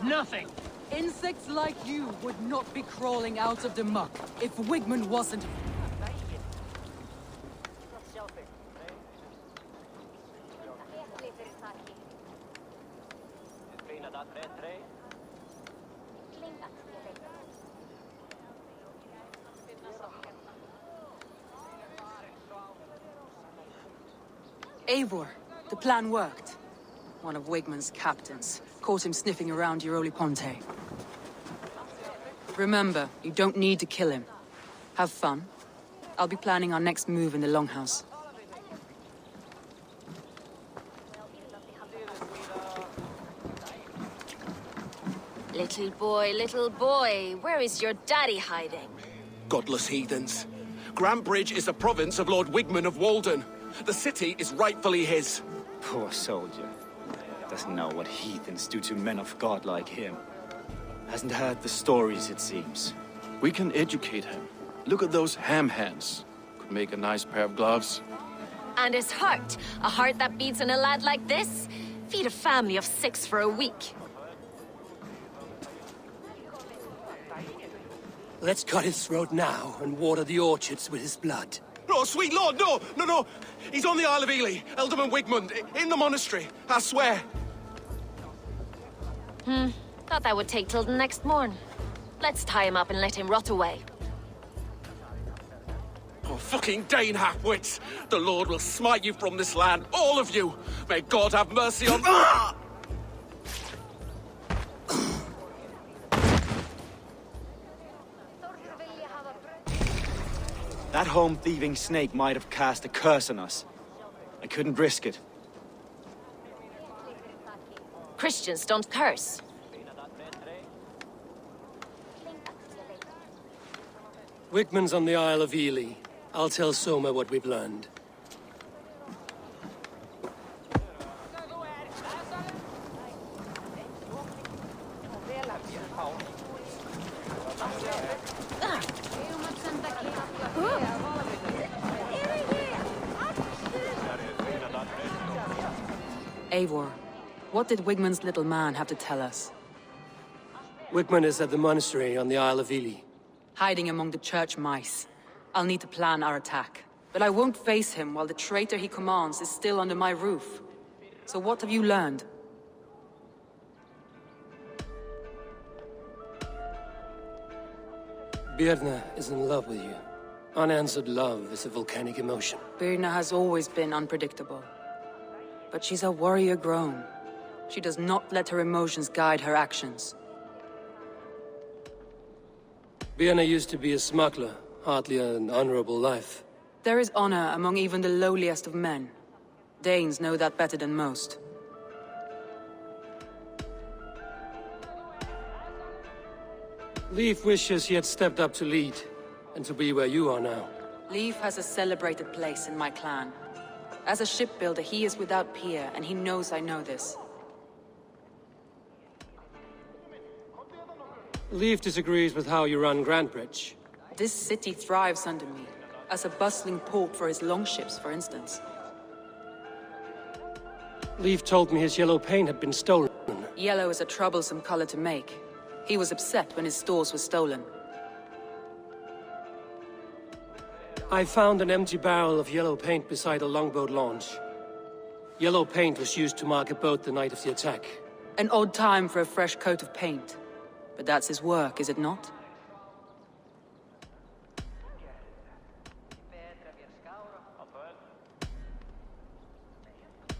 Nothing. Insects like you would not be crawling out of the muck if Wigman wasn't... Eivor, the plan worked. One of Wigman's captains caught him sniffing around Euroli Ponte. Remember, you don't need to kill him. Have fun. I'll be planning our next move in the Longhouse. Little boy, where is your daddy hiding? Godless heathens. Grantbridge is a province of Lord Wigman of Walden. The city is rightfully his. Poor soldier. Doesn't know what heathens do to men of God like him. Hasn't heard the stories, it seems. We can educate him. Look at those ham hands. Could make a nice pair of gloves. And his heart. A heart that beats in a lad like this? Feed a family of 6 for a week. Let's cut his throat now and water the orchards with his blood. Oh, sweet lord, no, no, no. He's on the Isle of Ely, Ealdorman Wigmund, in the monastery, I swear. Thought that would take till the next morn. Let's tie him up and let him rot away. Oh, fucking Dane halfwits! The Lord will smite you from this land, all of you! May God have mercy on... That home-thieving snake might have cast a curse on us. I couldn't risk it. Christians don't curse. Wigman's on the Isle of Ely. I'll tell Soma what we've learned. Eivor, what did Wigman's little man have to tell us? Wigman is at the monastery on the Isle of Ely. Hiding among the church mice. I'll need to plan our attack. But I won't face him while the traitor he commands is still under my roof. So what have you learned? Birna is in love with you. Unanswered love is a volcanic emotion. Birna has always been unpredictable. But she's a warrior grown. She does not let her emotions guide her actions. Birna used to be a smuggler, hardly an honorable life. There is honor among even the lowliest of men. Danes know that better than most. Leif wishes he had stepped up to lead, and to be where you are now. Leif has a celebrated place in my clan. As a shipbuilder, he is without peer, and he knows I know this. Leif disagrees with how you run Grantbridge. This city thrives under me, as a bustling port for his longships, for instance. Leif told me his yellow paint had been stolen. Yellow is a troublesome color to make. He was upset when his stores were stolen. I found an empty barrel of yellow paint beside a longboat launch. Yellow paint was used to mark a boat the night of the attack. An odd time for a fresh coat of paint. But that's his work, is it not?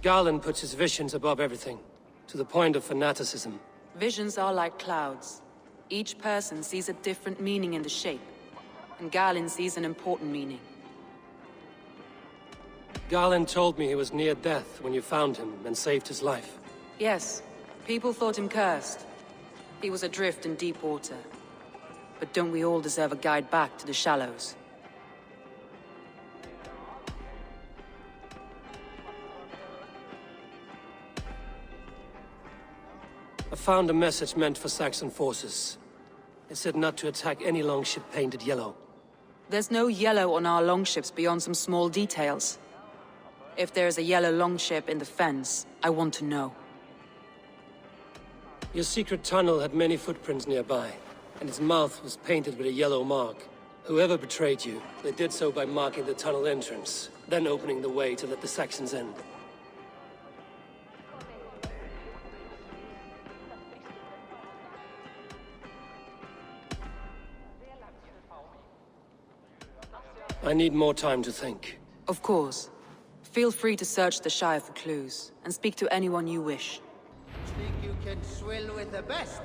Garland puts his visions above everything, to the point of fanaticism. Visions are like clouds. Each person sees a different meaning in the shape, and Garland sees an important meaning. Garland told me he was near death when you found him and saved his life. Yes, people thought him cursed. He was adrift in deep water. But don't we all deserve a guide back to the shallows? I found a message meant for Saxon forces. It said not to attack any longship painted yellow. There's no yellow on our longships beyond some small details. If there's a yellow longship in the fens, I want to know. Your secret tunnel had many footprints nearby, and its mouth was painted with a yellow mark. Whoever betrayed you, they did so by marking the tunnel entrance, then opening the way to let the Saxons in. I need more time to think. Of course. Feel free to search the Shire for clues, and speak to anyone you wish. Think you can swill with the best?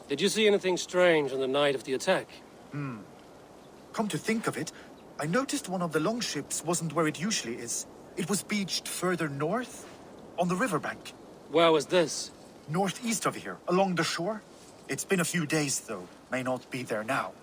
Did you see anything strange on the night of the attack? Come to think of it, I noticed one of the longships wasn't where it usually is. It was beached further north, on the riverbank. Where was this? Northeast of here, along the shore. It's been a few days, though. May not be there now.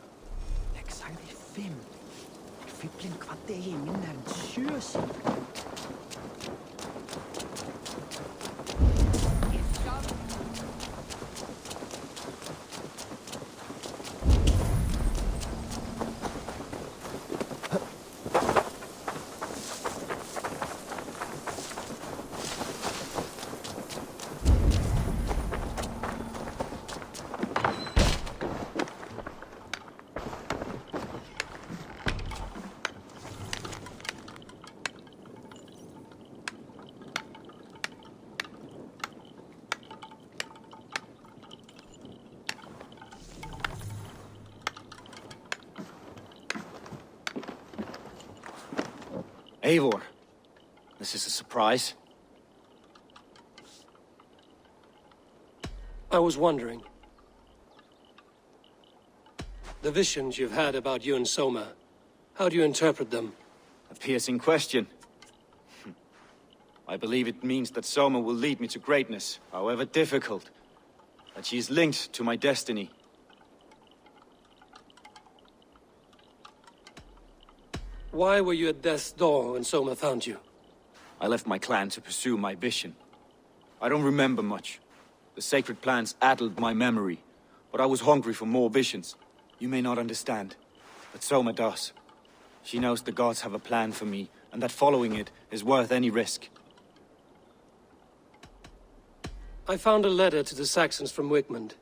Eivor, this is a surprise. I was wondering. The visions you've had about you and Soma, how do you interpret them? A piercing question. I believe it means that Soma will lead me to greatness, however difficult. That she is linked to my destiny. Why were you at death's door when Soma found you? I left my clan to pursue my vision. I don't remember much. The sacred plans addled my memory, but I was hungry for more visions. You may not understand, but Soma does. She knows the gods have a plan for me, and that following it is worth any risk. I found a letter to the Saxons from Wigmund.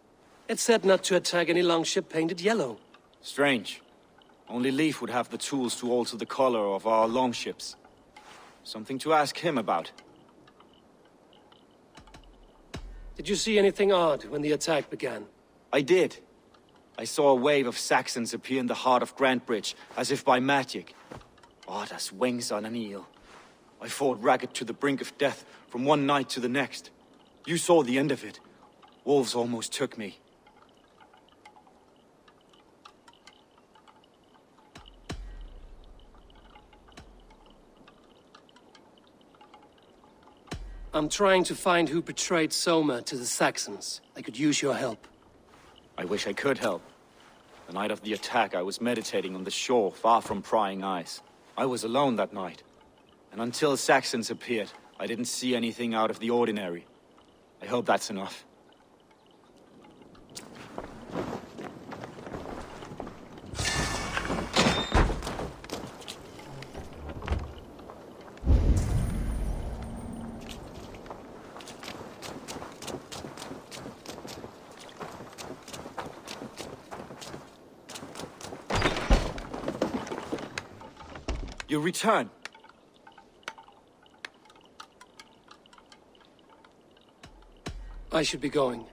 It said not to attack any longship painted yellow. Strange. Only Leif would have the tools to alter the color of our longships. Something to ask him about. Did you see anything odd when the attack began? I did. I saw a wave of Saxons appear in the heart of Grantbridge, as if by magic. Odd as wings on an eel. I fought ragged to the brink of death from one night to the next. You saw the end of it. Wolves almost took me. I'm trying to find who betrayed Soma to the Saxons. I could use your help. I wish I could help. The night of the attack, I was meditating on the shore, far from prying eyes. I was alone that night. And until Saxons appeared, I didn't see anything out of the ordinary. I hope that's enough. You return. I should be going.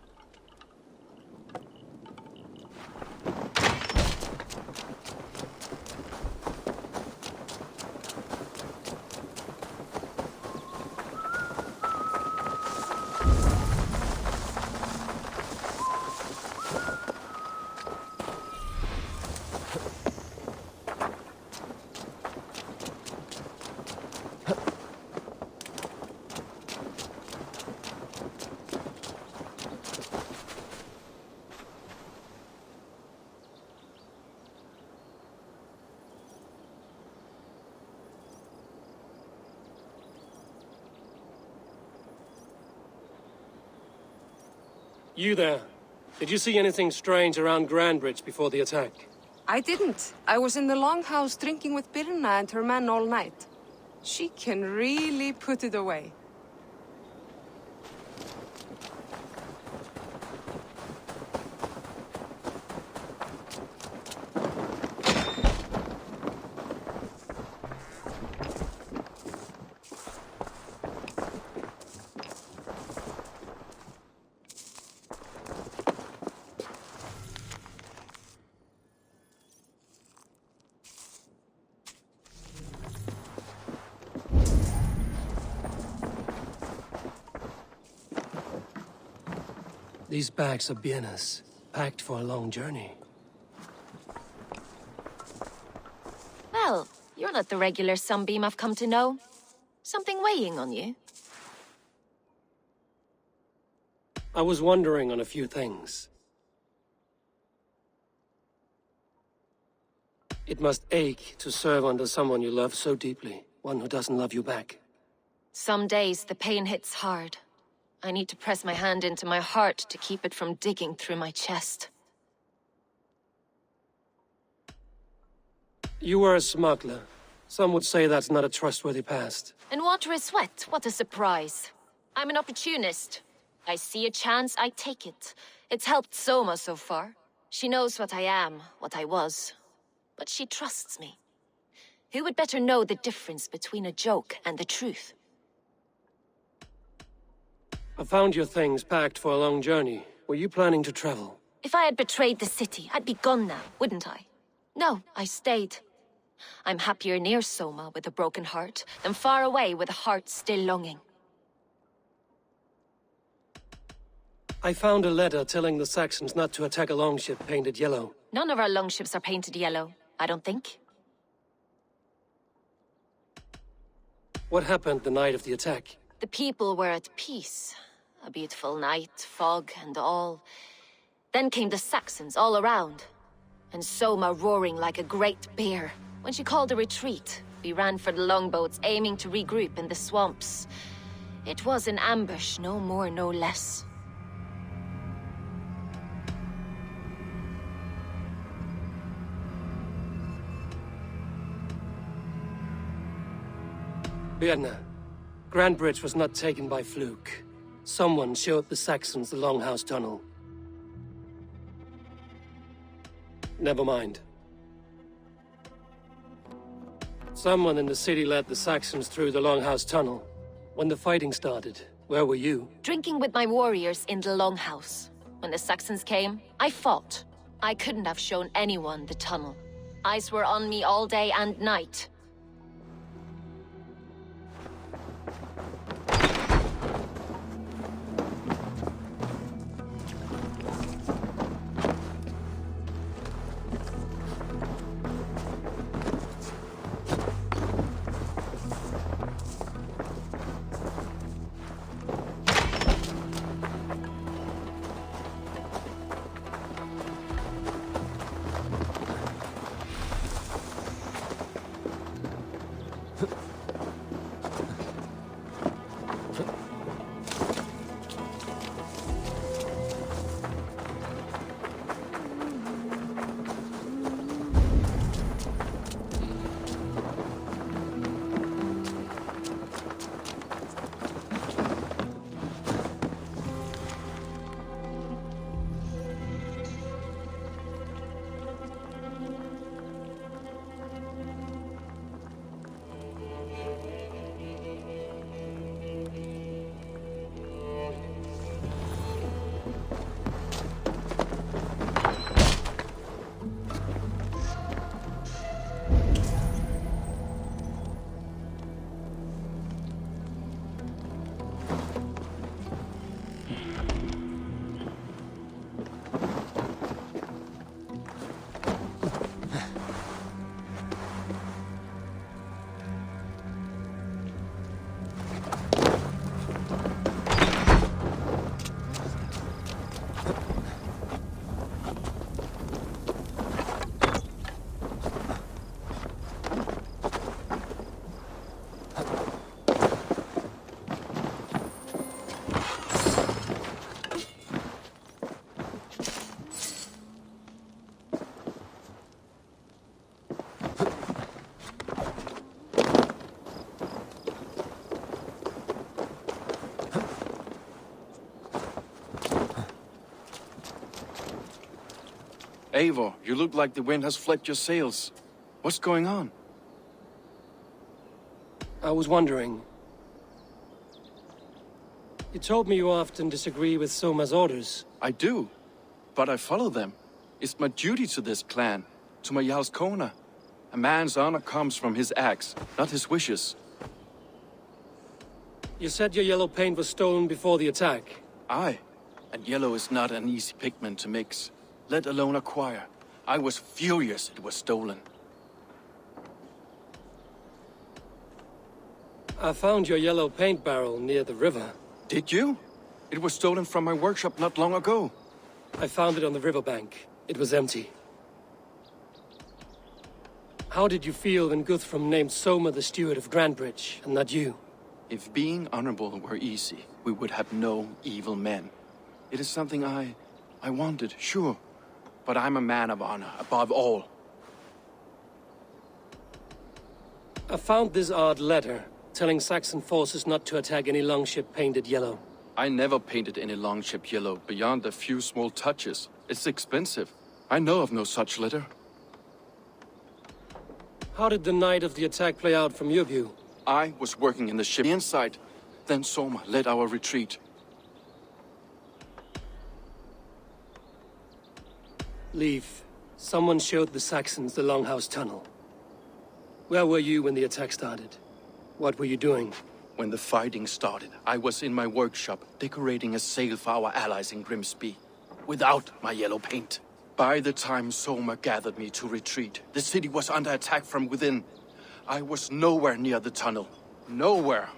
You there. Did you see anything strange around Grandbridge before the attack? I didn't. I was in the longhouse drinking with Birna and her men all night. She can really put it away. These bags are bienes, packed for a long journey. Well, you're not the regular sunbeam I've come to know. Something weighing on you? I was wondering on a few things. It must ache to serve under someone you love so deeply, one who doesn't love you back. Some days the pain hits hard. I need to press my hand into my heart to keep it from digging through my chest. You were a smuggler. Some would say that's not a trustworthy past. And water is wet, what a surprise. I'm an opportunist. I see a chance, I take it. It's helped Soma so far. She knows what I am, what I was. But she trusts me. Who would better know the difference between a joke and the truth? I found your things packed for a long journey. Were you planning to travel? If I had betrayed the city, I'd be gone now, wouldn't I? No, I stayed. I'm happier near Soma with a broken heart than far away with a heart still longing. I found a letter telling the Saxons not to attack a longship painted yellow. None of our longships are painted yellow, I don't think. What happened the night of the attack? The people were at peace. A beautiful night, fog and all. Then came the Saxons all around. And Soma roaring like a great bear. When she called a retreat, we ran for the longboats, aiming to regroup in the swamps. It was an ambush, no more, no less. Birna, Grandbridge was not taken by fluke. Someone showed the Saxons the Longhouse Tunnel. Never mind. Someone in the city led the Saxons through the Longhouse Tunnel. When the fighting started, where were you? Drinking with my warriors in the Longhouse. When the Saxons came, I fought. I couldn't have shown anyone the tunnel. Eyes were on me all day and night. Eivor, you look like the wind has fled your sails. What's going on? I was wondering. You told me you often disagree with Soma's orders. I do, but I follow them. It's my duty to this clan, to my Jarl's Kona. A man's honor comes from his acts, not his wishes. You said your yellow paint was stolen before the attack. Aye, and yellow is not an easy pigment to mix, let alone acquire. I was furious it was stolen. I found your yellow paint barrel near the river. Did you? It was stolen from my workshop not long ago. I found it on the riverbank. It was empty. How did you feel when Guthrum named Soma the steward of Grandbridge, and not you? If being honorable were easy, we would have no evil men. It is something I wanted, sure. But I'm a man of honor, above all. I found this odd letter, telling Saxon forces not to attack any longship painted yellow. I never painted any longship yellow beyond a few small touches. It's expensive. I know of no such letter. How did the night of the attack play out from your view? I was working in the ship inside. Then Soma led our retreat. Leave. Someone showed the Saxons the Longhouse tunnel. Where were you when the attack started? What were you doing? When the fighting started, I was in my workshop decorating a sail for our allies in Grimsby. Without my yellow paint. By the time Soma gathered me to retreat, the city was under attack from within. I was nowhere near the tunnel. Nowhere.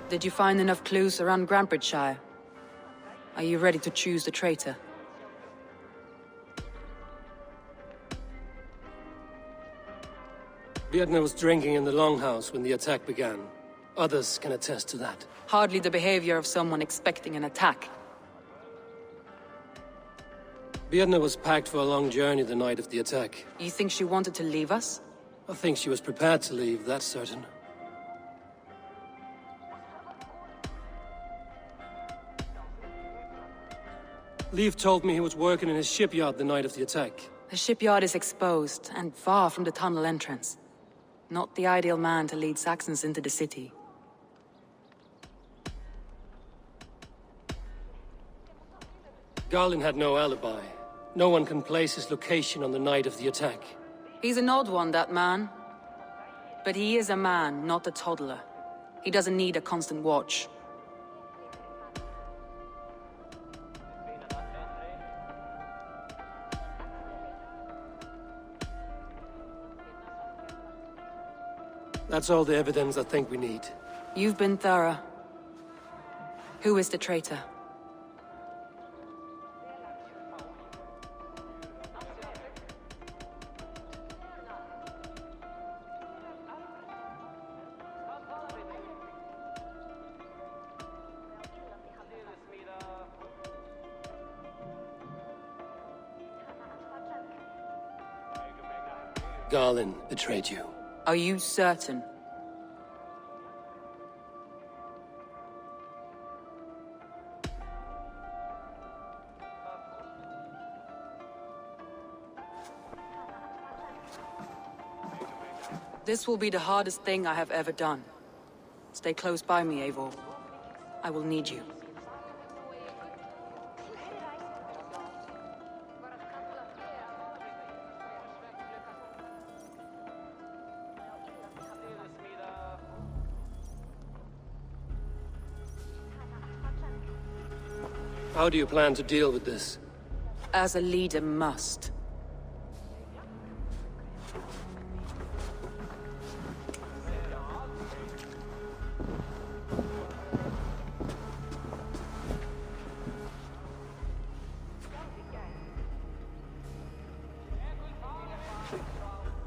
Did you find enough clues around Grandbridgeshire? Are you ready to choose the traitor? Birna was drinking in the Longhouse when the attack began. Others can attest to that. Hardly the behavior of someone expecting an attack. Birna was packed for a long journey the night of the attack. You think she wanted to leave us? I think she was prepared to leave, that's certain. Leif told me he was working in his shipyard the night of the attack. The shipyard is exposed, and far from the tunnel entrance. Not the ideal man to lead Saxons into the city. Garlin had no alibi. No one can place his location on the night of the attack. He's an odd one, that man. But he is a man, not a toddler. He doesn't need a constant watch. That's all the evidence I think we need. You've been thorough. Who is the traitor? Garlin betrayed you. Are you certain? This will be the hardest thing I have ever done. Stay close by me, Eivor. I will need you. How do you plan to deal with this? As a leader must.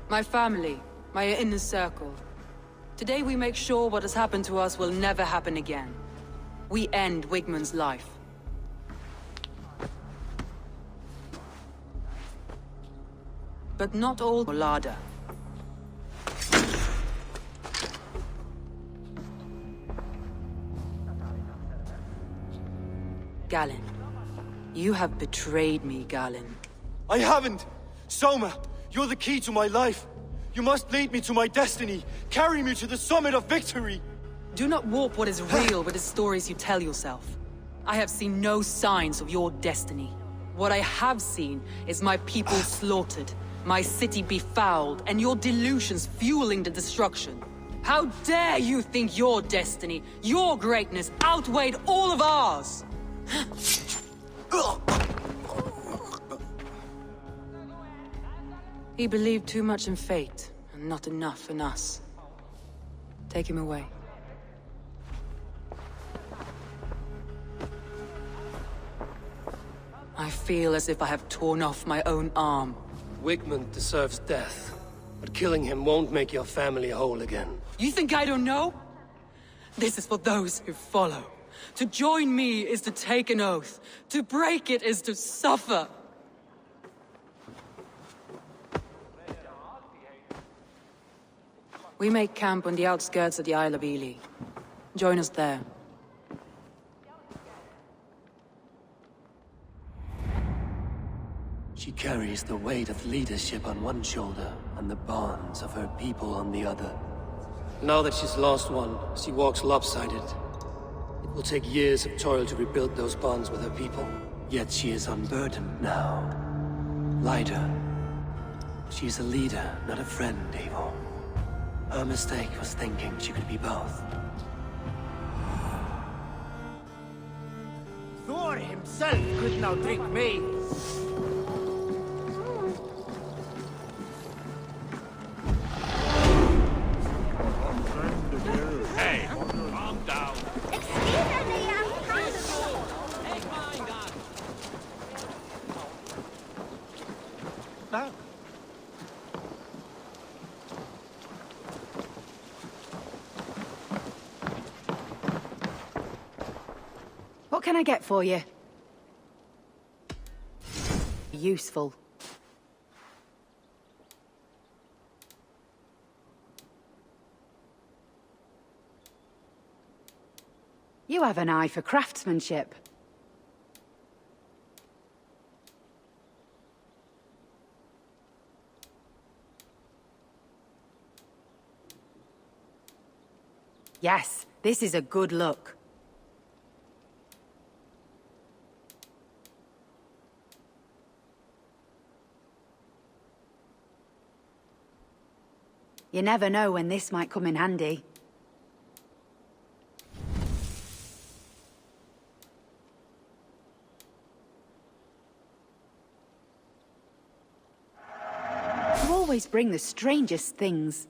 My family, my inner circle. Today we make sure what has happened to us will never happen again. We end Wigmund's life. But not all Valhalla. Galen, you have betrayed me, Galen. I haven't! Soma, you're the key to my life. You must lead me to my destiny. Carry me to the summit of victory. Do not warp what is real with the stories you tell yourself. I have seen no signs of your destiny. What I have seen is my people slaughtered, my city befouled, and your delusions fueling the destruction. How dare you think your destiny, your greatness, outweighed all of ours? He believed too much in fate, and not enough in us. Take him away. I feel as if I have torn off my own arm. Wigmund deserves death, but killing him won't make your family whole again. You think I don't know? This is for those who follow. To join me is to take an oath. To break it is to suffer. We make camp on the outskirts of the Isle of Ely. Join us there. She carries the weight of leadership on one shoulder and the bonds of her people on the other. Now that she's lost one, she walks lopsided. It will take years of toil to rebuild those bonds with her people. Yet she is unburdened now. Lighter. She is a leader, not a friend, Eivor. Her mistake was thinking she could be both. Thor himself could now drink me. Hey, calm down. Now. What can I get for you? useful. You have an eye for craftsmanship. Yes, this is a good look. You never know when this might come in handy. You always bring the strangest things.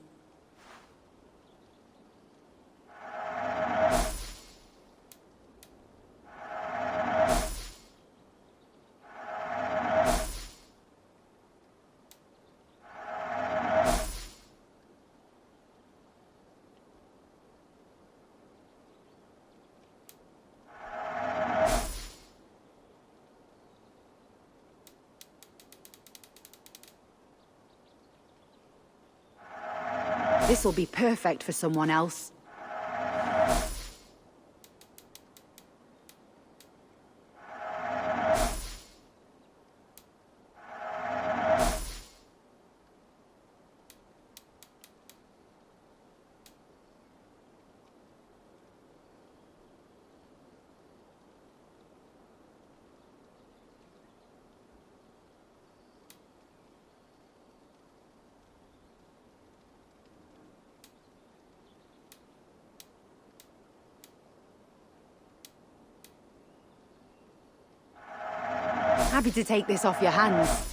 This'll be perfect for someone else. Happy to take this off your hands.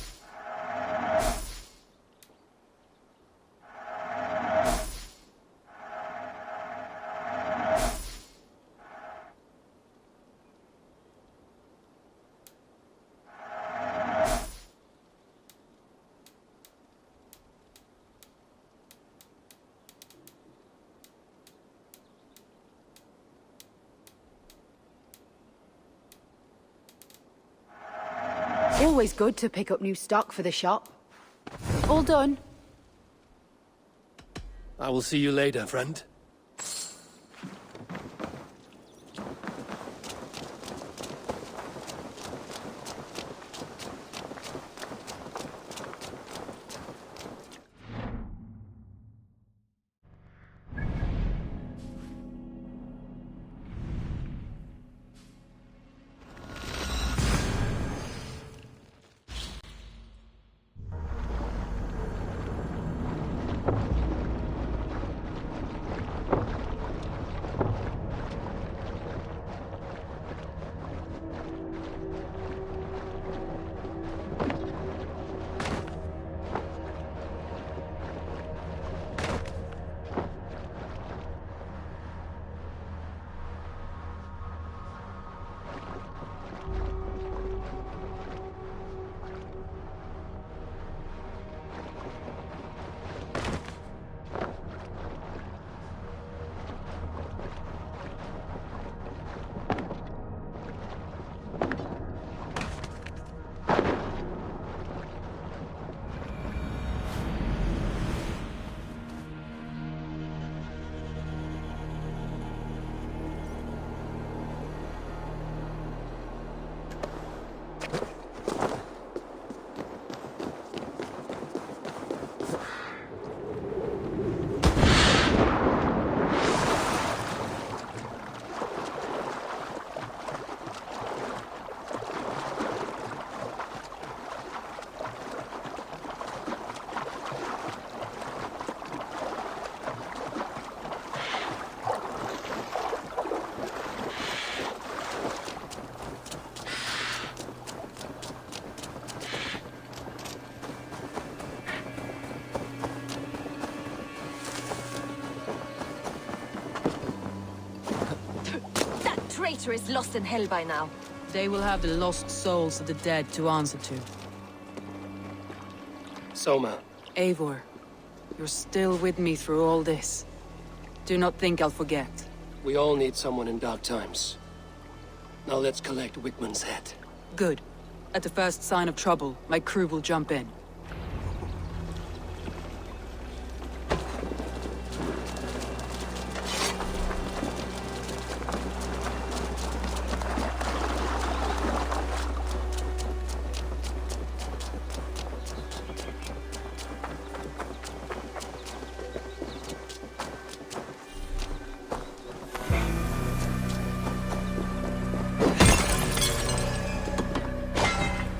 Always good to pick up new stock for the shop. All done. I will see you later, friend. Traitor is lost in hell by now. They will have the lost souls of the dead to answer to. Soma. Eivor, you're still with me through all this. Do not think I'll forget. We all need someone in dark times. Now let's collect Wickman's head. Good. At the first sign of trouble, my crew will jump in.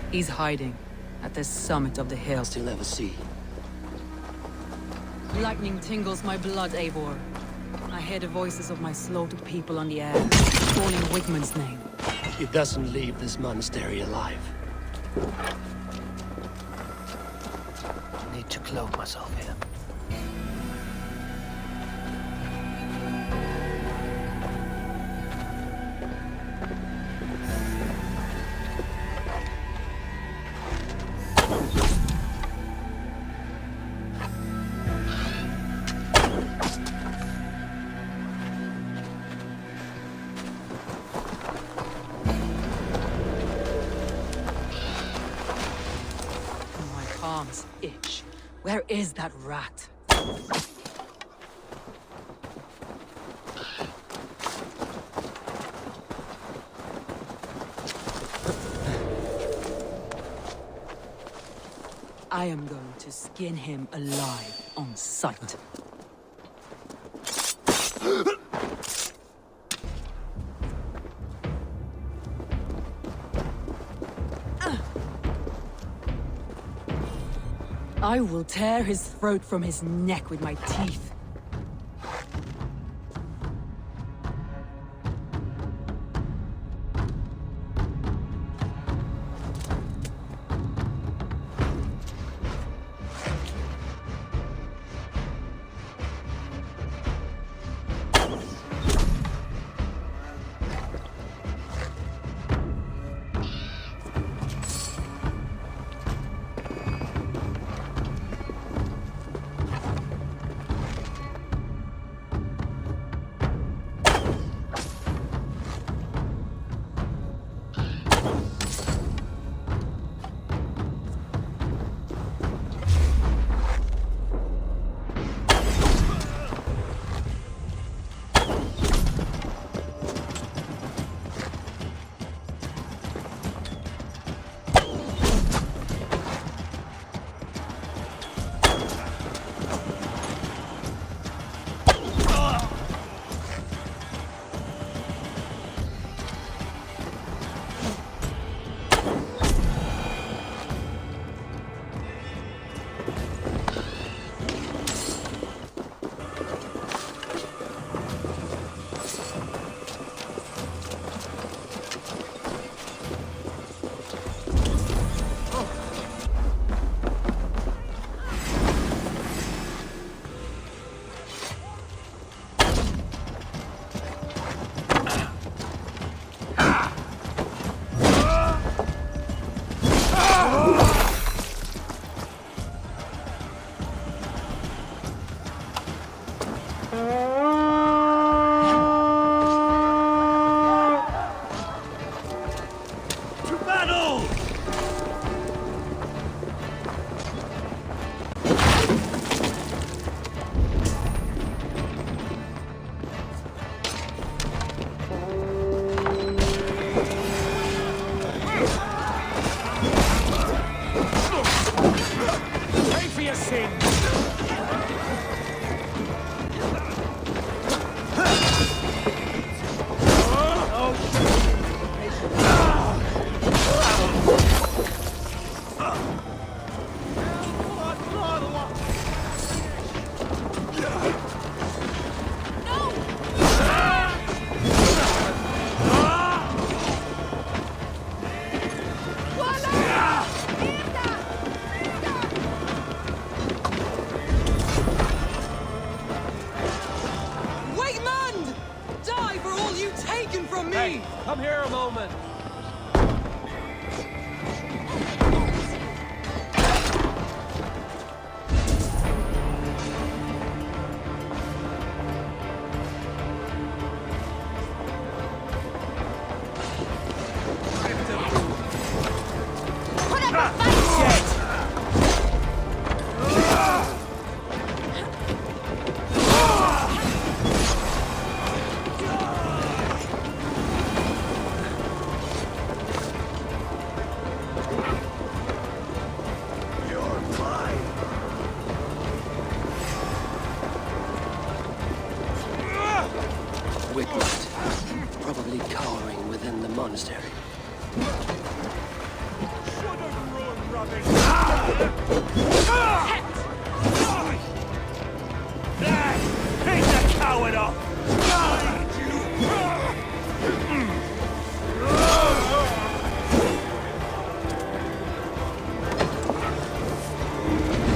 He's hiding at the summit of the hill. Still ever see. Lightning tingles my blood, Eivor. I hear the voices of my slaughtered people on the air, calling Wigmund's name. He doesn't leave this monastery alive. I need to cloak myself here. Palms itch. Where is that rat? I am going to skin him alive on sight. I will tear his throat from his neck with my teeth. Come here a moment. witnessed, probably cowering within the monastery. Take the coward off!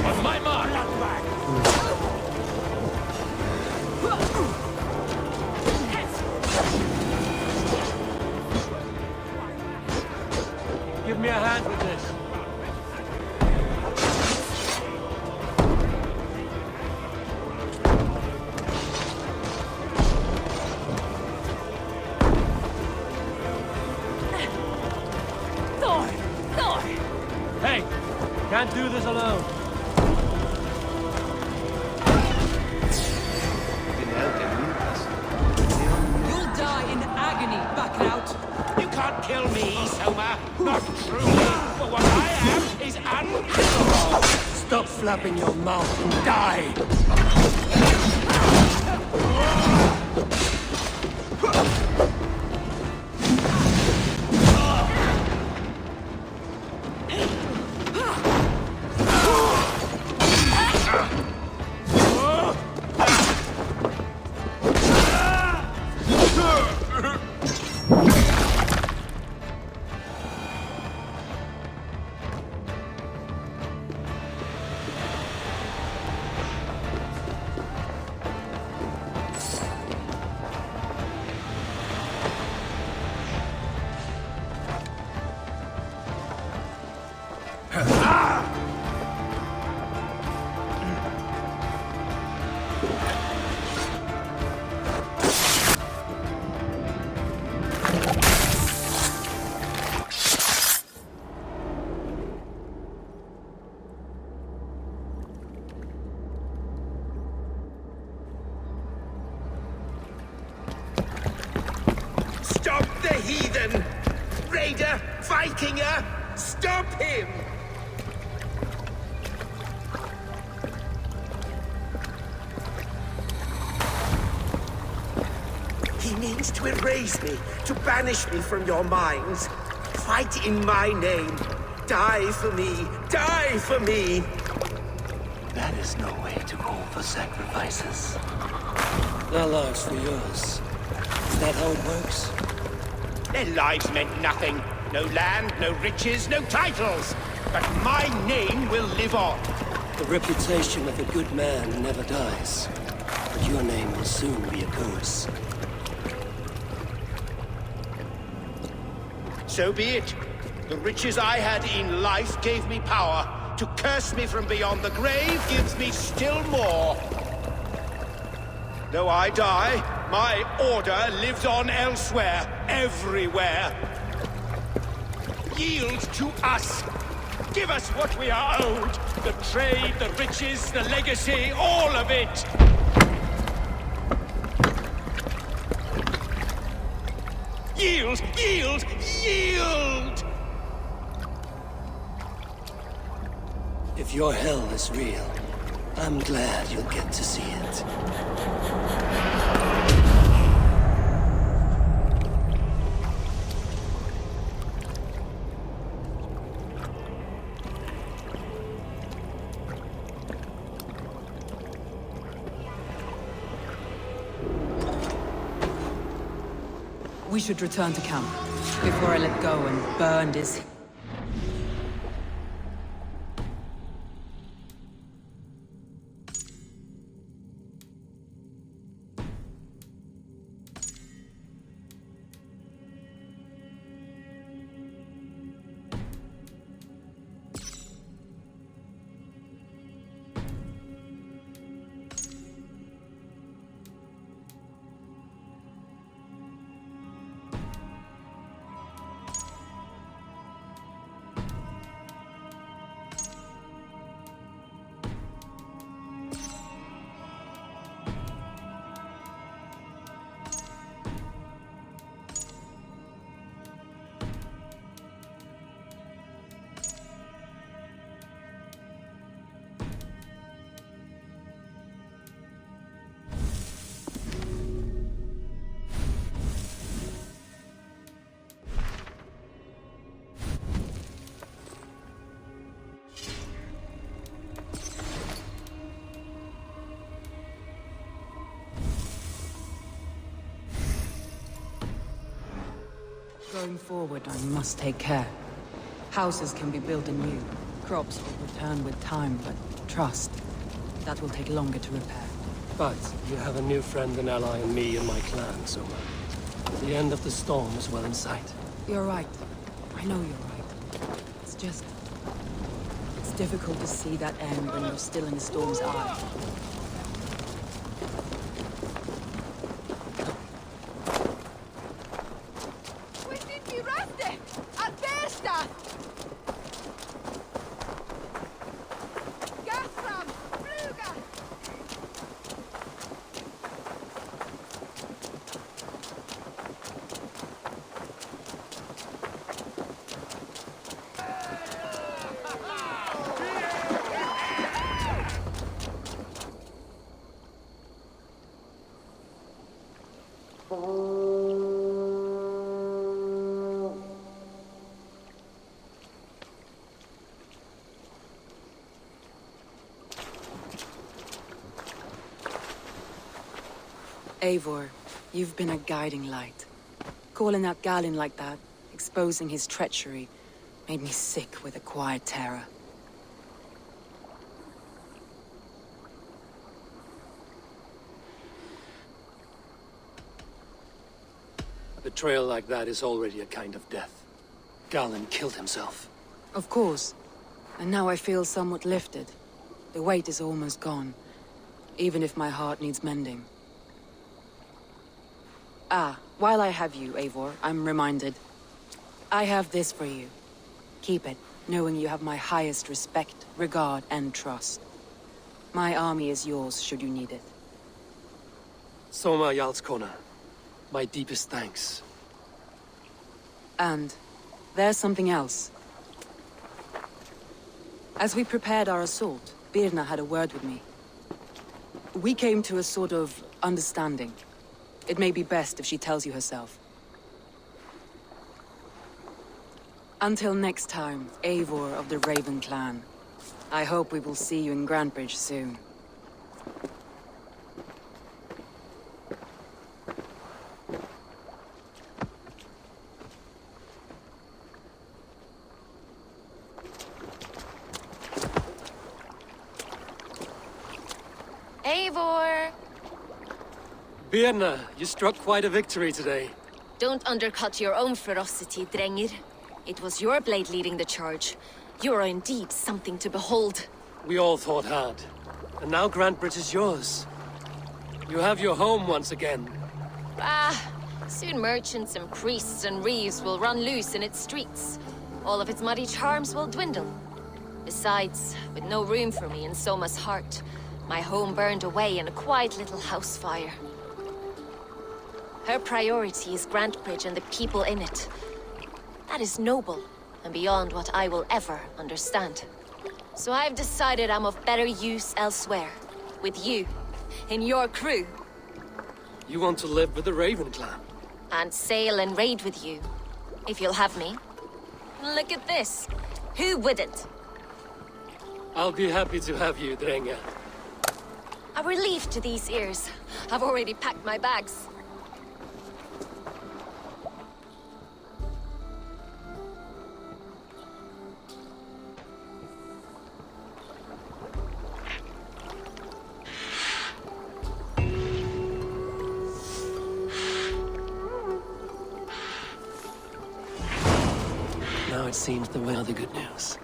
On my mark! Give me a hand with this. Hey, can't do this alone. You'll die in agony, back out. You can't kill me, Soma. Not truly. For what I am is unkillable. Stop flapping your mouth and die! Stop the heathen! Raider! Vikinger! Stop him! He means to erase me, to banish me from your minds. Fight in my name. Die for me! Die for me! That is no way to call for sacrifices. Their lives for yours. Is that how it works? Their lives meant nothing. No land, no riches, no titles. But my name will live on. The reputation of a good man never dies. But your name will soon be a curse. So be it. The riches I had in life gave me power. To curse me from beyond the grave gives me still more. Though I die, my order lives on elsewhere, everywhere. Yield to us. Give us what we are owed. The trade, the riches, the legacy, all of it. Yield, yield, yield! If your hell is real, I'm glad you'll get to see it. We should return to camp before I let go and burn this. Going forward, I must take care. Houses can be built anew. Crops will return with time, but trust, that will take longer to repair. But you have a new friend and ally in me and my clan, Soma. The end of the storm is well in sight. You're right. I know you're right. It's just... it's difficult to see that end when you're still in the storm's eye. Eivor, you've been a guiding light. Calling out Galinn like that, exposing his treachery, made me sick with a quiet terror. A betrayal like that is already a kind of death. Galinn killed himself. Of course. And now I feel somewhat lifted. The weight is almost gone, even if my heart needs mending. Ah, while I have you, Eivor, I'm reminded. I have this for you. Keep it, knowing you have my highest respect, regard, and trust. My army is yours, should you need it. Soma Jarlskona, my deepest thanks. And there's something else. As we prepared our assault, Birna had a word with me. We came to a sort of understanding. It may be best if she tells you herself. Until next time, Eivor of the Raven Clan. I hope we will see you in Grantebridge soon. Eivor! Birna, you struck quite a victory today. Don't undercut your own ferocity, Drengir. It was your blade leading the charge. You are indeed something to behold. We all fought hard. And now Grantebridge is yours. You have your home once again. Soon merchants and priests and reeves will run loose in its streets. All of its muddy charms will dwindle. Besides, with no room for me in Soma's heart, my home burned away in a quiet little house fire. Her priority is Grantebridge and the people in it. That is noble, and beyond what I will ever understand. So I've decided I'm of better use elsewhere. With you, in your crew. You want to live with the Raven Clan? And sail and raid with you, if you'll have me. Look at this. Who wouldn't? I'll be happy to have you, Drenge. A relief to these ears. I've already packed my bags. Now it seems there were other good news.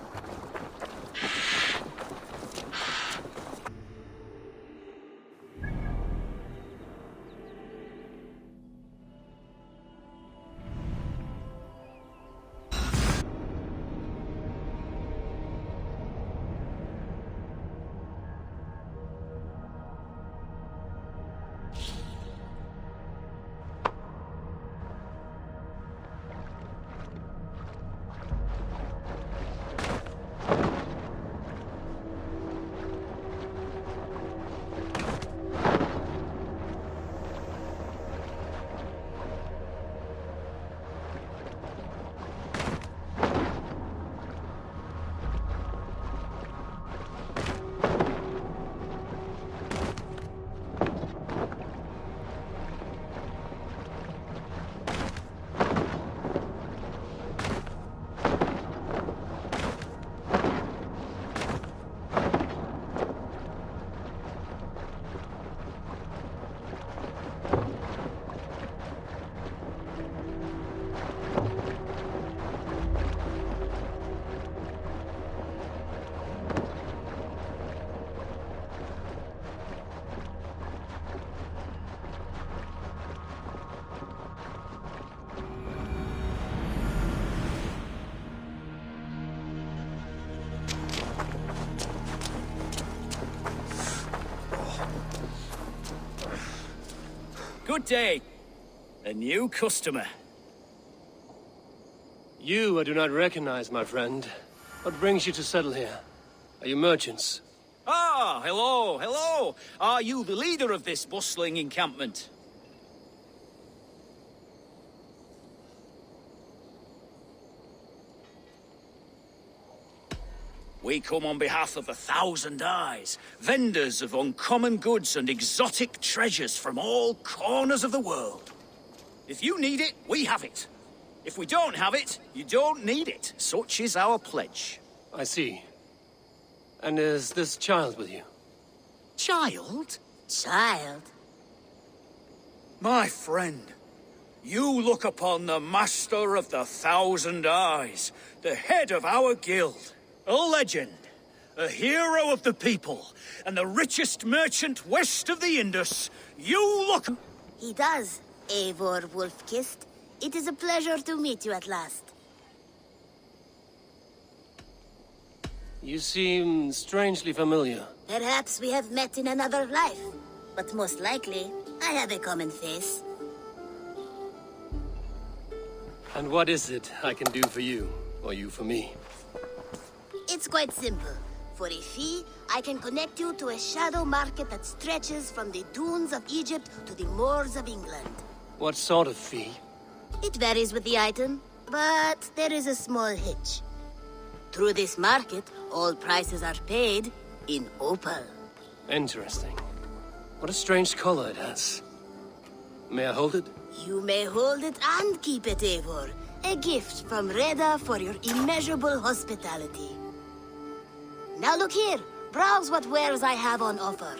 Good day. A new customer. You I do not recognize, my friend. What brings you to settle here? Are you merchants? Ah, hello, hello. Are you the leader of this bustling encampment? We come on behalf of 1,000 Eyes, vendors of uncommon goods and exotic treasures from all corners of the world. If you need it, we have it. If we don't have it, you don't need it. Such is our pledge. I see. And is this child with you? Child? Child? My friend, you look upon the master of the 1,000 Eyes, the head of our guild. A legend, a hero of the people, and the richest merchant west of the Indus. You look... He does, Eivor Wolf-Kissed. It is a pleasure to meet you at last. You seem strangely familiar. Perhaps we have met in another life, but most likely, I have a common face. And what is it I can do for you, or you for me? It's quite simple. For a fee, I can connect you to a shadow market that stretches from the dunes of Egypt to the moors of England. What sort of fee? It varies with the item, but there is a small hitch. Through this market, all prices are paid in opal. Interesting. What a strange color it has. May I hold it? You may hold it and keep it, Eivor. A gift from Reda for your immeasurable hospitality. Now look here. Browse what wares I have on offer.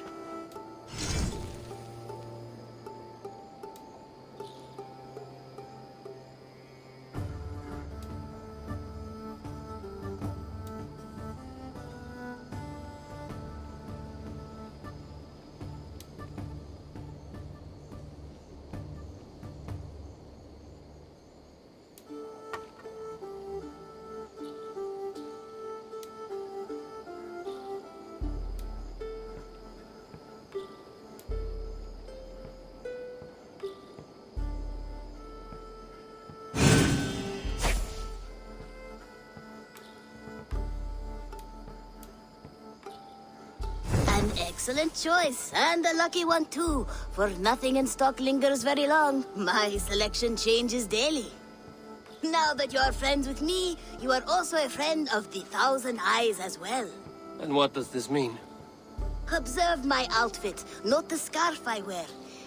An excellent choice, and a lucky one too, for nothing in stock lingers very long. My selection changes daily. Now that you are friends with me, you are also a friend of the 1,000 Eyes as well. And what does this mean? Observe my outfit, note the scarf I wear.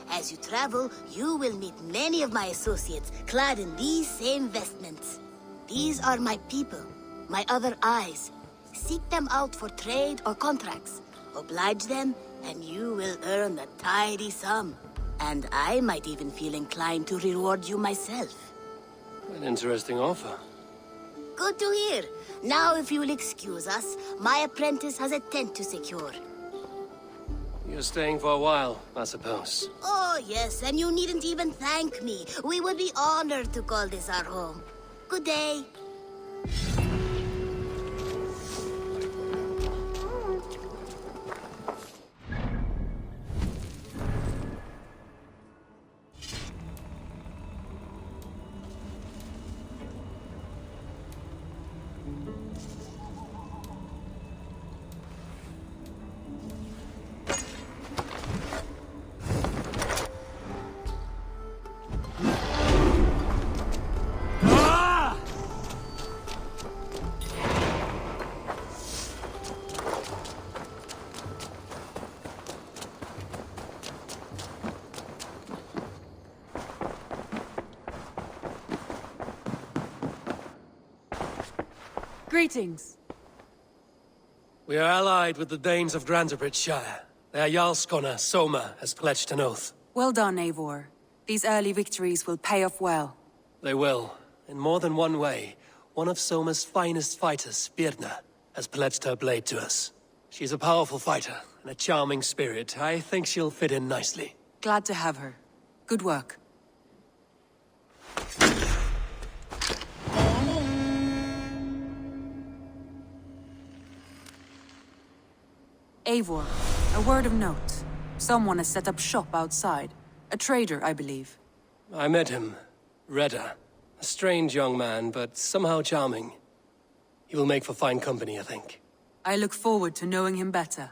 As you travel, you will meet many of my associates, clad in these same vestments. These are my people, my other eyes. Seek them out for trade or contracts. Oblige them, and you will earn a tidy sum. And I might even feel inclined to reward you myself. An interesting offer. Good to hear. Now, if you will excuse us, my apprentice has a tent to secure. You're staying for a while, I suppose. Oh, yes, and you needn't even thank me. We would be honored to call this our home. Good day. Greetings. We are allied with the Danes of Grantebridgeshire. Their Jarl Skona, Soma, has pledged an oath. Well done, Eivor. These early victories will pay off well. They will. In more than one way, one of Soma's finest fighters, Birna, has pledged her blade to us. She's a powerful fighter and a charming spirit. I think she'll fit in nicely. Glad to have her. Good work. Eivor, a word of note. Someone has set up shop outside. A trader, I believe. I met him. Reda. A strange young man, but somehow charming. He will make for fine company, I think. I look forward to knowing him better.